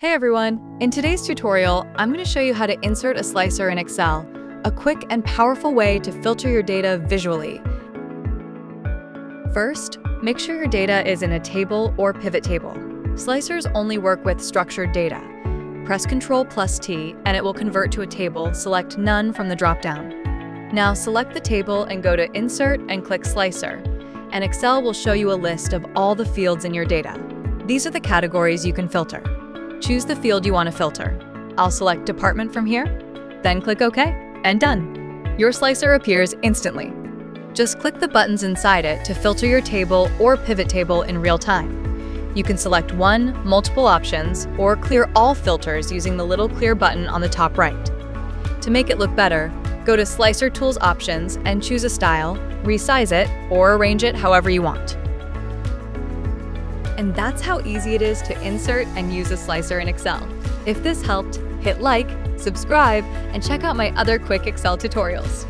Hey everyone! In today's tutorial, I'm going to show you how to insert a slicer in Excel, a quick and powerful way to filter your data visually. First, make sure your data is in a table or pivot table. Slicers only work with structured data. Press Ctrl+T and it will convert to a table. Select None from the drop-down. Now select the table and go to Insert and click Slicer, and Excel will show you a list of all the fields in your data. These are the categories you can filter. Choose the field you want to filter. I'll select Department from here, then click OK, and done. Your slicer appears instantly. Just click the buttons inside it to filter your table or pivot table in real time. You can select one, multiple options, or clear all filters using the little clear button on the top right. To make it look better, go to Slicer Tools Options and choose a style, resize it, or arrange it however you want. And that's how easy it is to insert and use a slicer in Excel. If this helped, hit like, subscribe, and check out my other quick Excel tutorials.